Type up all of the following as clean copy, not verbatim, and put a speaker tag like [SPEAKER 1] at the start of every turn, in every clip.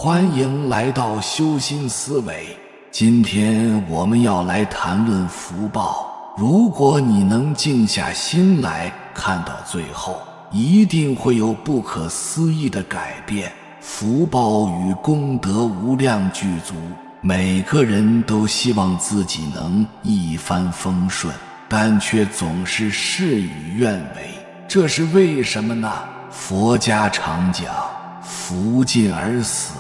[SPEAKER 1] 欢迎来到修心思维。今天我们要来谈论福报。如果你能静下心来看到最后，一定会有不可思议的改变。福报与功德无量具足，每个人都希望自己能一帆风顺，但却总是事与愿违。这是为什么呢？佛家常讲福尽而死，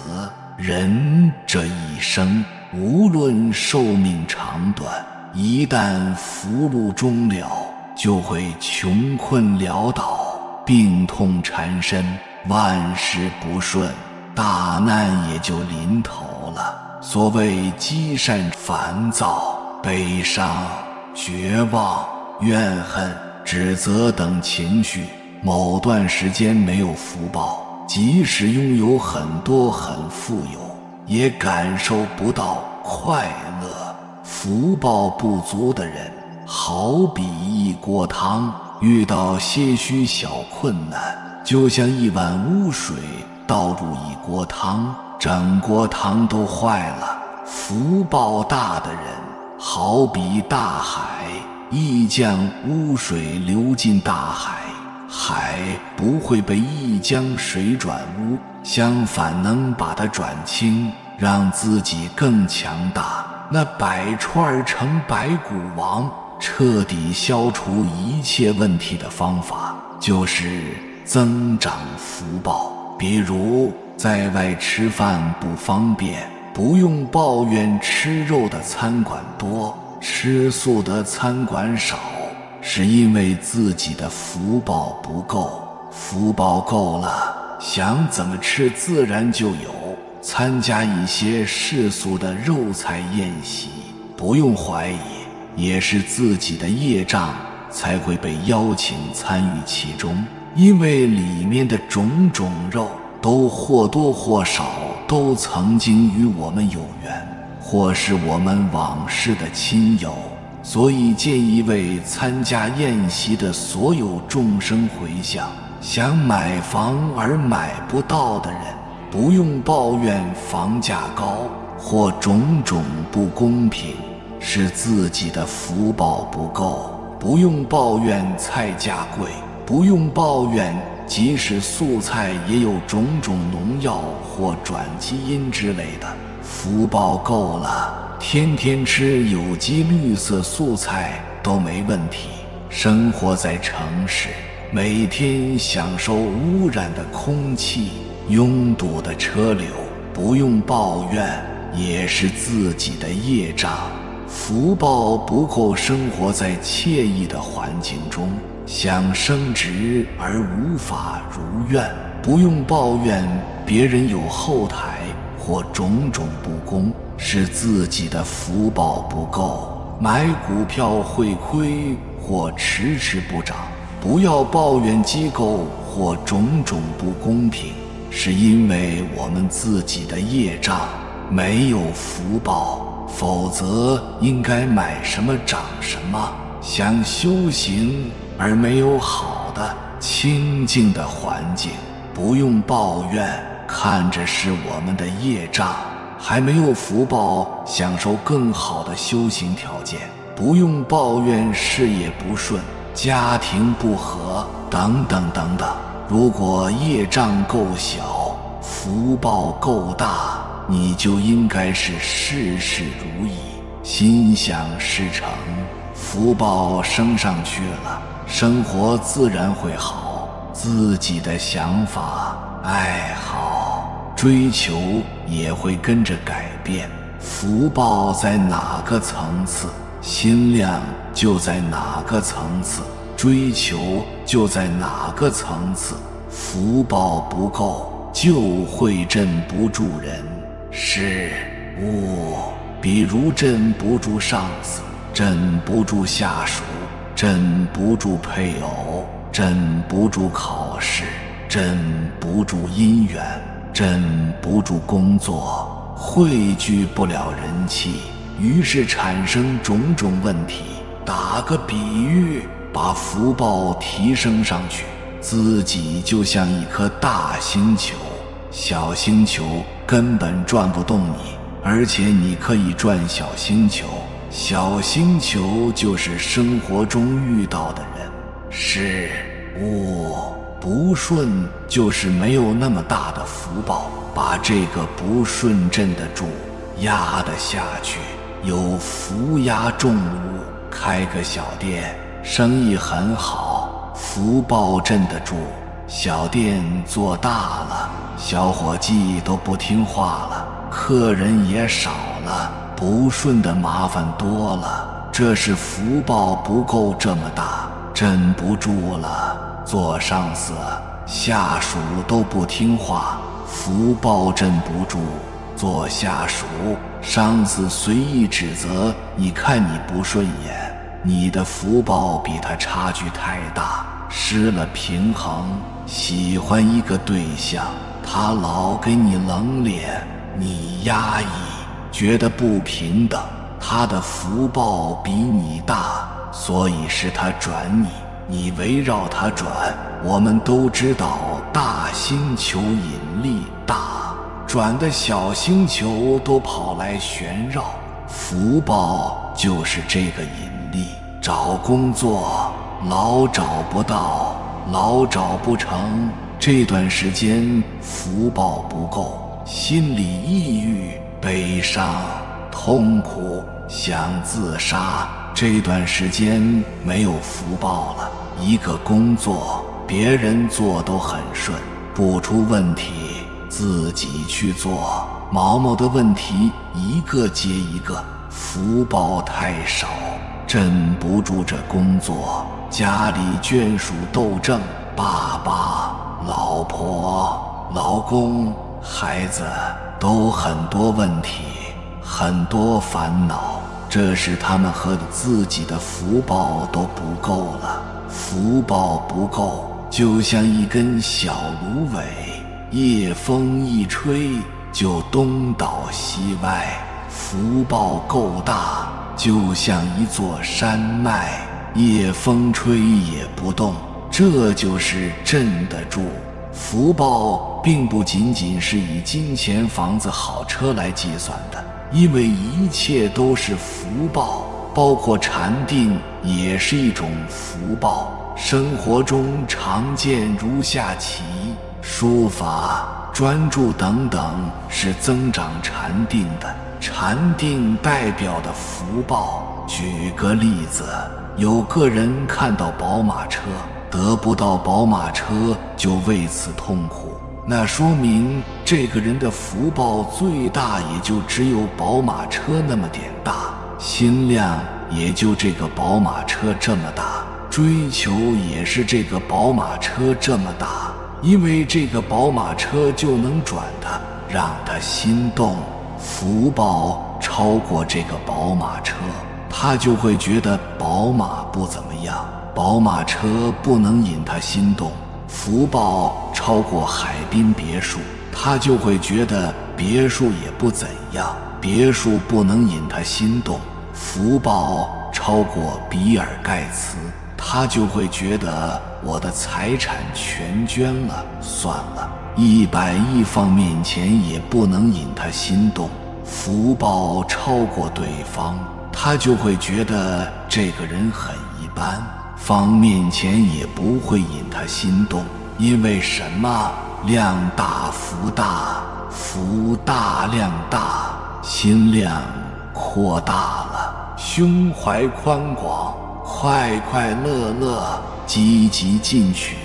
[SPEAKER 1] 人这一生无论寿命长短，一旦福禄终了，就会穷困潦倒，病痛缠身，万事不顺，大难也就临头了。所谓积善烦躁、悲伤、绝望、怨恨、指责等情绪，某段时间没有福报，即使拥有很多很富有，也感受不到快乐。福报不足的人，好比一锅汤，遇到些许小困难，就像一碗污水倒入一锅汤，整锅汤都坏了。福报大的人，好比大海，一将污水流进大海，海不会被一江水转污，相反能把它转清，让自己更强大。那百川而成百谷王，彻底消除一切问题的方法，就是增长福报。比如在外吃饭不方便，不用抱怨吃肉的餐馆多，吃素的餐馆少，是因为自己的福报不够。福报够了，想怎么吃自然就有。参加一些世俗的肉菜宴席，不用怀疑，也是自己的业障才会被邀请参与其中。因为里面的种种肉都或多或少都曾经与我们有缘，或是我们往世的亲友，所以建议为参加宴席的所有众生回向。想买房而买不到的人，不用抱怨房价高或种种不公平，是自己的福报不够。不用抱怨菜价贵，不用抱怨即使素菜也有种种农药或转基因之类的。福报够了，天天吃有机绿色素菜都没问题。生活在城市，每天享受污染的空气，拥堵的车流，不用抱怨，也是自己的业障。福报不够，生活在惬意的环境中，想升职而无法如愿，不用抱怨别人有后台或种种不公，是自己的福报不够。买股票会亏或迟迟不涨，不要抱怨机构或种种不公平，是因为我们自己的业障没有福报。否则应该买什么涨什么。想修行而没有好的清净的环境，不用抱怨，看着是我们的业障。还没有福报享受更好的修行条件，不用抱怨事业不顺、家庭不和等等等等。如果业障够小，福报够大，你就应该是事事如意，心想事成，福报升上去了，生活自然会好。自己的想法、爱好、追求也会跟着改变。福报在哪个层次，心量就在哪个层次，追求就在哪个层次。福报不够，就会镇不住人。事物，比如镇不住上司，镇不住下属，镇不住配偶，镇不住考试，镇不住姻缘，镇不住工作，汇聚不了人气，于是产生种种问题。打个比喻，把福报提升上去，自己就像一颗大星球，小星球根本转不动你，而且你可以转小星球。小星球就是生活中遇到的人事物不顺，就是没有那么大的福报，把这个不顺镇得住，压得下去。有福压重物，开个小店，生意很好，福报镇得住。小店做大了，小伙计都不听话了，客人也少了，不顺的麻烦多了，这是福报不够这么大，镇不住了。做上司，下属都不听话，福报镇不住。做下属，上司随意指责，你看你不顺眼，你的福报比他差距太大，失了平衡。喜欢一个对象，他老给你冷脸，你压抑，觉得不平等，他的福报比你大，所以是他转你，你围绕他转。我们都知道大星球引力大，转的小星球都跑来旋绕，福报就是这个引力。找工作老找不到，老找不成，这段时间福报不够，心里抑郁、悲伤、痛苦，想自杀，这段时间没有福报了。一个工作别人做都很顺，不出问题，自己去做，毛毛的问题一个接一个，福报太少，镇不住这工作。家里眷属斗争，爸爸、老婆、老公、孩子都很多问题，很多烦恼，这是他们和自己的福报都不够了。福报不够，就像一根小芦苇，夜风一吹就东倒西歪。福报够大，就像一座山脉，夜风吹也不动，这就是镇得住。福报并不仅仅是以金钱、房子、好车来计算的，因为一切都是福报，包括禅定也是一种福报。生活中常见如下棋、书法、专注等等，是增长禅定的。禅定代表的福报，举个例子，有个人看到宝马车，得不到宝马车就为此痛苦，那说明这个人的福报最大也就只有宝马车那么点大，心量也就这个宝马车这么大，追求也是这个宝马车这么大，因为这个宝马车就能转他，让他心动。福报超过这个宝马车，他就会觉得宝马不怎么样，宝马车不能引他心动。福报超过海滨别墅，他就会觉得别墅也不怎样，别墅不能引他心动。福报超过比尔盖茨，他就会觉得我的财产全捐了算了，100亿放面前也不能引他心动。福报超过对方，他就会觉得这个人很一般，放面前也不会引他心动。因为什么？量大福大，福大量大，心量扩大了，胸怀宽广，快快乐乐，积极进取，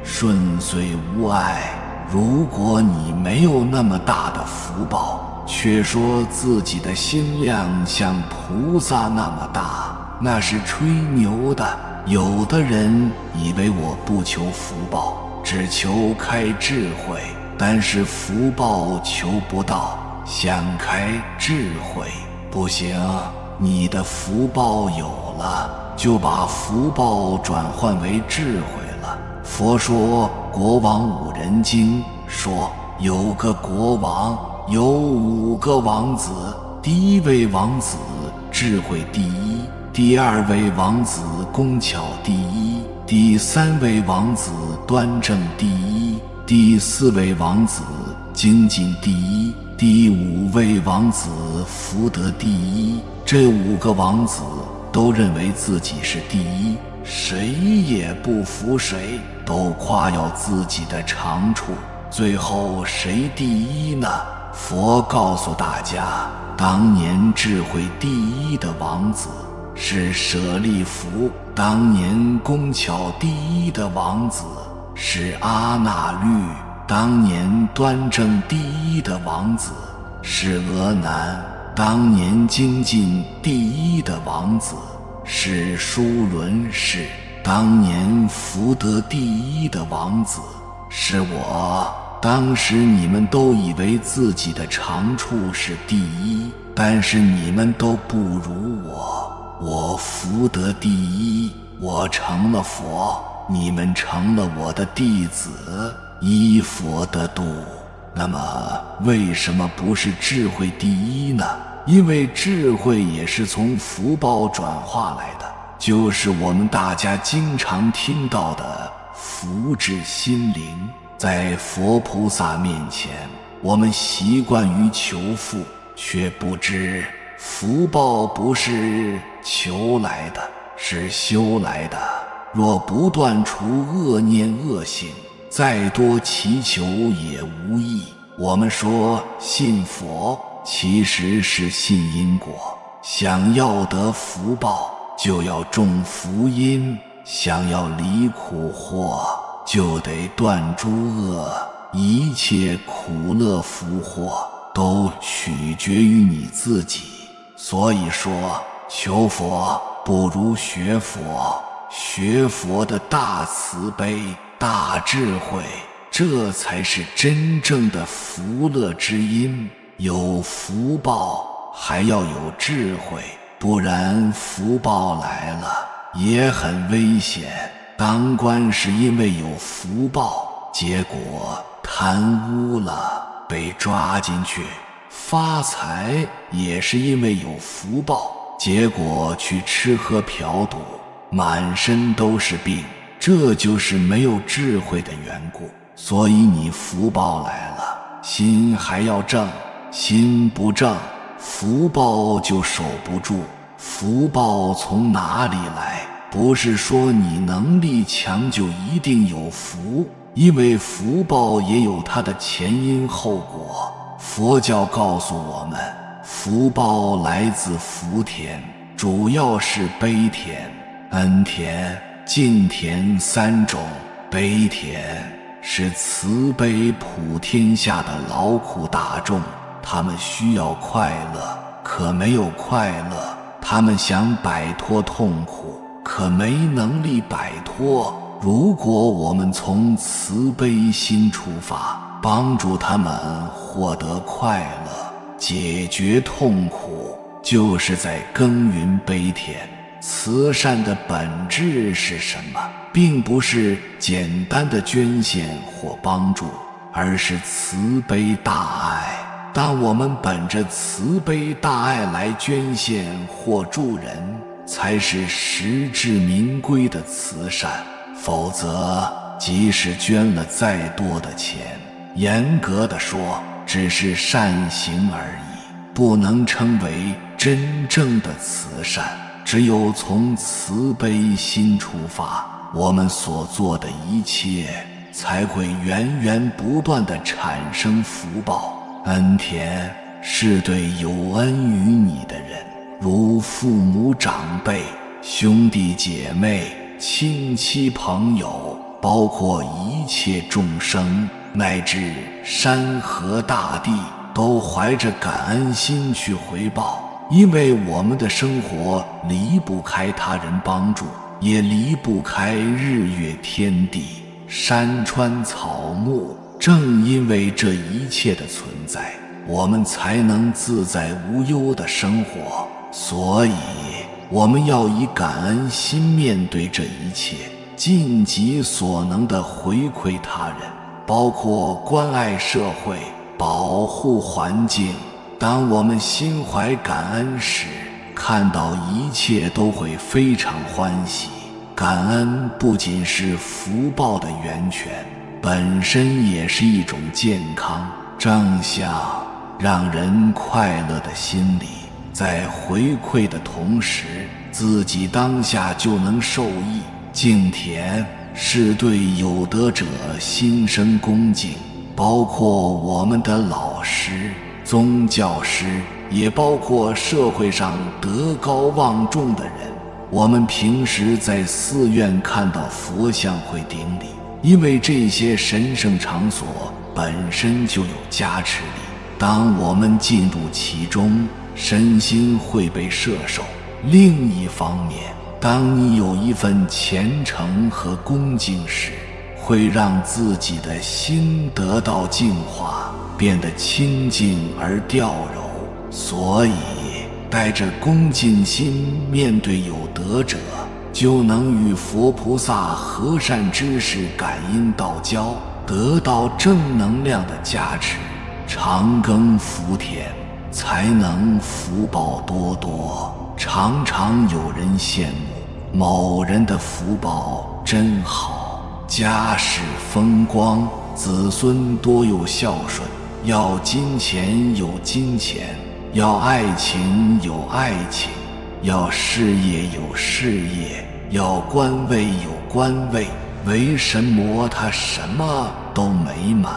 [SPEAKER 1] 顺遂无碍。如果你没有那么大的福报，却说自己的心量像菩萨那么大，那是吹牛的。有的人以为我不求福报，只求开智慧，但是福报求不到，想开智慧不行。你的福报有了，就把福报转换为智慧了。佛说国王5人经，说有个国王有5个王子，第一位王子智慧第一，第2位王子工巧第一，第3位王子端正第一，第4位王子精进第一，第5位王子福德第一。这5个王子都认为自己是第一，谁也不服谁，都夸耀自己的长处。最后谁第一呢？佛告诉大家，当年智慧第一的王子是舍利弗，当年工巧第一的王子是阿那律，当年端正第一的王子是俄南，当年精进第一的王子是舒伦氏，当年福德第一的王子是我。当时你们都以为自己的长处是第一，但是你们都不如我，我福德第一，我成了佛，你们成了我的弟子，依佛的度。那么为什么不是智慧第一呢？因为智慧也是从福报转化来的，就是我们大家经常听到的福至心灵。在佛菩萨面前，我们习惯于求富，却不知福报不是求来的，是修来的。若不断除恶念恶行，再多祈求也无益。我们说信佛，其实是信因果。想要得福报，就要种福因；想要离苦祸，就得断诸恶。一切苦乐福祸都取决于你自己。所以说，求佛不如学佛，学佛的大慈悲、大智慧，这才是真正的福乐之因。有福报还要有智慧，不然福报来了也很危险。当官是因为有福报，结果贪污了被抓进去；发财也是因为有福报，结果去吃喝嫖赌，满身都是病。这就是没有智慧的缘故。所以你福报来了，心还要正，心不正，福报就守不住。福报从哪里来？不是说你能力强就一定有福，因为福报也有它的前因后果。佛教告诉我们，福报来自福田，主要是悲田、恩田、敬田3种。悲田是慈悲普天下的劳苦大众，他们需要快乐，可没有快乐；他们想摆脱痛苦，可没能力摆脱。如果我们从慈悲心出发，帮助他们获得快乐，解决痛苦，就是在耕耘悲田。慈善的本质是什么？并不是简单的捐献或帮助，而是慈悲大爱。当我们本着慈悲大爱来捐献或助人，才是实至名归的慈善。否则，即使捐了再多的钱，严格的说，只是善行而已，不能称为真正的慈善。只有从慈悲心出发，我们所做的一切才会源源不断地产生福报。恩田是对有恩于你的人，如父母长辈、兄弟姐妹、亲戚朋友，包括一切众生，乃至山河大地，都怀着感恩心去回报。因为我们的生活离不开他人帮助，也离不开日月天地、山川草木。正因为这一切的存在，我们才能自在无忧的生活。所以我们要以感恩心面对这一切，尽己所能地回馈他人，包括关爱社会、保护环境。当我们心怀感恩时，看到一切都会非常欢喜。感恩不仅是福报的源泉，本身也是一种健康。正像让人快乐的心理，在回馈的同时，自己当下就能受益。敬田是对有德者心生恭敬，包括我们的老师、宗教师，也包括社会上德高望重的人。我们平时在寺院看到佛像会顶礼，因为这些神圣场所本身就有加持力。当我们进入其中，身心会被摄受。另一方面，当你有一份虔诚和恭敬时，会让自己的心得到净化，变得清净而调柔。所以带着恭敬心面对有德者，就能与佛菩萨和善知识感应道交，得到正能量的加持，长耕福田，才能福报多多。常常有人羡慕某人的福报真好，家世风光，子孙多有孝顺，要金钱有金钱，要爱情有爱情，要事业有事业，要官位有官位。为什么他什么都没满，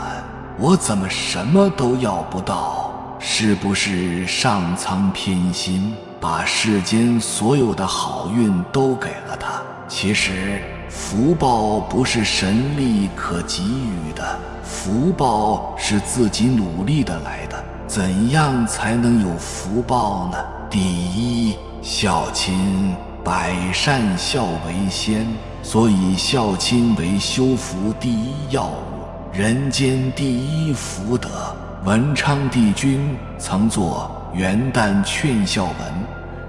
[SPEAKER 1] 我怎么什么都要不到？是不是上苍偏心，把世间所有的好运都给了他？其实福报不是神力可给予的，福报是自己努力的来的。怎样才能有福报呢？第一，孝亲，百善孝为先，所以孝亲为修福第一要务，人间第一福德。文昌帝君曾作元旦劝孝文，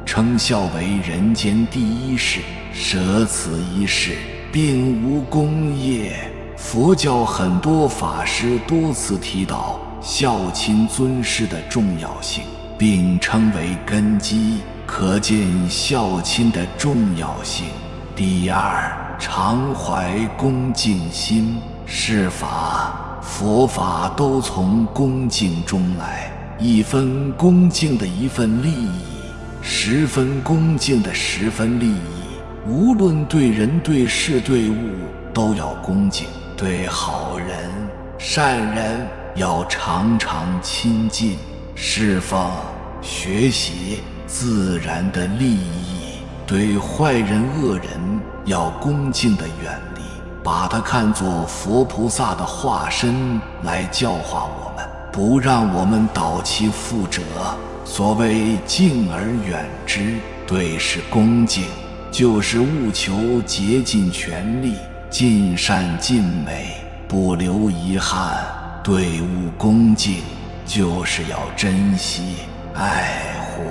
[SPEAKER 1] 称孝为人间第一事，舍此一事并无功业。佛教很多法师多次提到孝亲尊师的重要性，并称为根基，可见孝亲的重要性。第二，常怀恭敬心。是法佛法都从恭敬中来，一分恭敬的一份利益，10分恭敬的10分利益。无论对人对事对物都要恭敬，对好人善人要常常亲近，侍奉学习自然的利益。对坏人恶人要恭敬地远离，把它看作佛菩萨的化身来教化我们，不让我们蹈其覆辙。所谓敬而远之，对事恭敬，就是务求竭尽全力，尽善尽美，不留遗憾。对物恭敬，就是要珍惜爱护，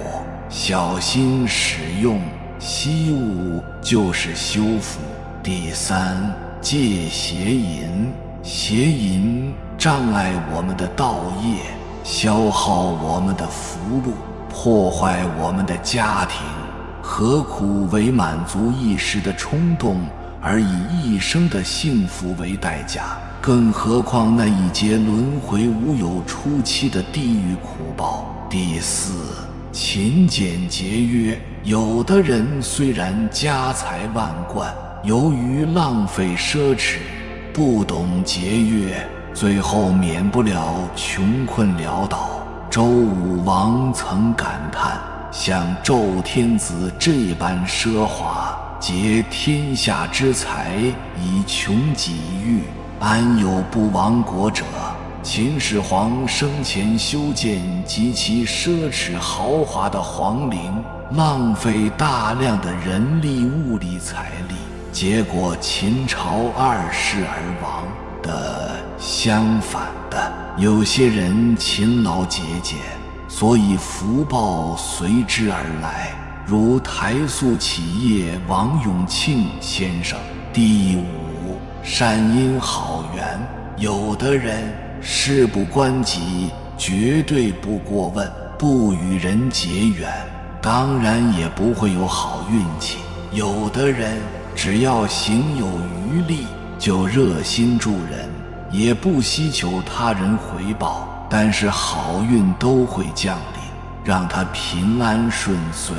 [SPEAKER 1] 小心使用。惜物就是修福。第三，戒邪淫。邪淫障碍我们的道业，消耗我们的福禄，破坏我们的家庭。何苦为满足一时的冲动而以一生的幸福为代价？更何况那一劫轮回无有出期的地狱苦报。第四，勤俭节约。有的人虽然家财万贯，由于浪费奢侈，不懂节约，最后免不了穷困潦倒。周武王曾感叹，像周天子这般奢华，竭天下之财以穷己欲，安有不亡国者？秦始皇生前修建极其奢侈豪华的皇陵，浪费大量的人力物力财力，结果秦朝2世而亡。的相反的，有些人勤劳节俭，所以福报随之而来，如台塑企业王永庆先生。第五，善因好缘。有的人事不关己，绝对不过问，不与人结缘，当然也不会有好运气。有的人只要行有余力，就热心助人，也不希求他人回报，但是好运都会降临，让他平安顺遂。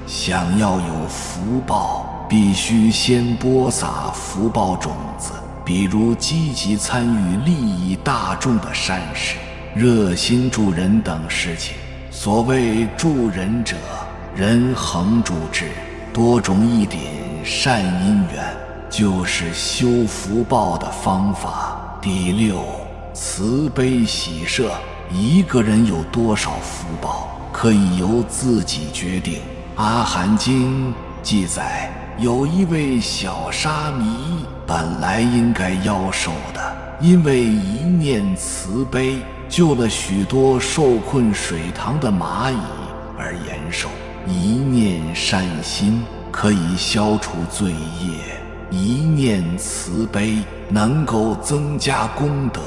[SPEAKER 1] 想要有福报，必须先播撒福报种子，比如积极参与利益大众的善事，热心助人等事情。所谓助人者，人恒助之，多种一点善因缘，就是修福报的方法。第六，慈悲喜舍。一个人有多少福报，可以由自己决定。阿含经记载，有一位小沙弥本来应该夭寿的，因为一念慈悲救了许多受困水塘的蚂蚁而延寿。一念善心可以消除罪业，一念慈悲能够增加功德。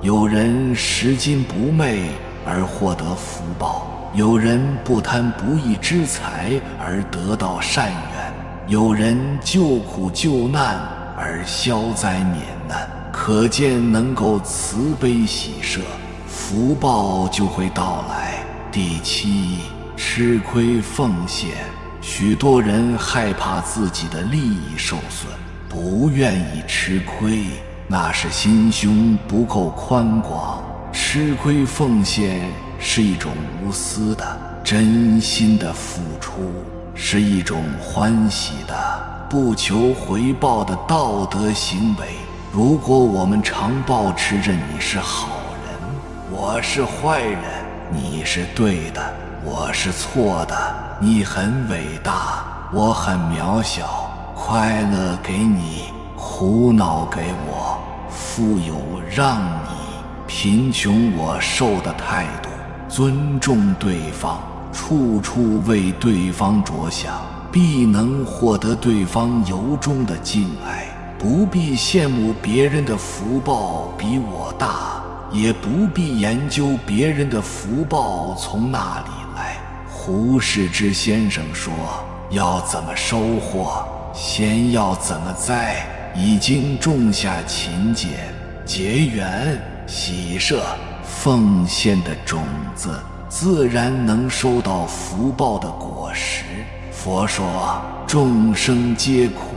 [SPEAKER 1] 有人拾金不昧而获得福报，有人不贪不义之财而得到善缘，有人救苦救难而消灾免难。可见能够慈悲喜舍，福报就会到来。第七，吃亏奉献。许多人害怕自己的利益受损，不愿意吃亏，那是心胸不够宽广。吃亏奉献是一种无私的、真心的付出，是一种欢喜的、不求回报的道德行为。如果我们常保持着你是好人，我是坏人，你是对的，我是错的，你很伟大，我很渺小，快乐给你，苦恼给我，富有让你，贫穷我受的态度，尊重对方，处处为对方着想，必能获得对方由衷的敬爱。不必羡慕别人的福报比我大，也不必研究别人的福报从哪里来。胡适之先生说，要怎么收获，先要怎么栽。已经种下勤俭、结缘、喜舍、奉献的种子，自然能收到福报的果实。佛说，众生皆苦，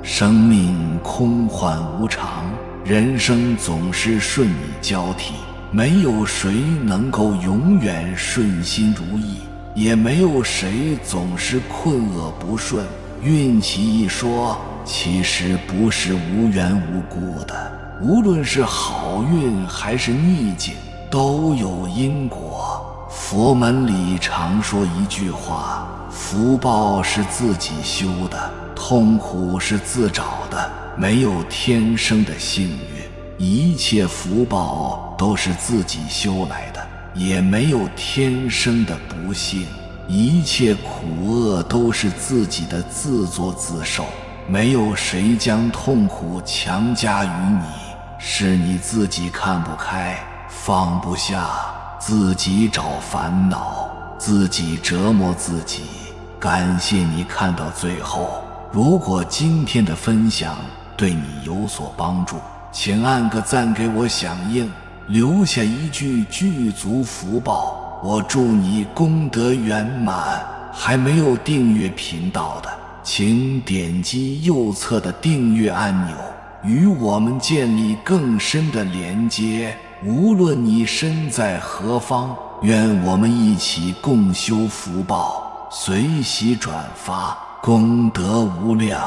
[SPEAKER 1] 生命空幻无常，人生总是顺逆交替，没有谁能够永远顺心如意，也没有谁总是困厄不顺。运气一说，其实不是无缘无故的，无论是好运还是逆境，都有因果。佛门里常说一句话，福报是自己修的，痛苦是自找的，没有天生的幸运，一切福报都是自己修来的，也没有天生的不幸，一切苦厄都是自己的自作自受，没有谁将痛苦强加于你，是你自己看不开，放不下，自己找烦恼，自己折磨自己。感谢你看到最后，如果今天的分享对你有所帮助，请按个赞给我响应，留下一句具足福报。我祝你功德圆满。还没有订阅频道的，请点击右侧的订阅按钮，与我们建立更深的连接。无论你身在何方，愿我们一起共修福报，随喜转发，功德无量。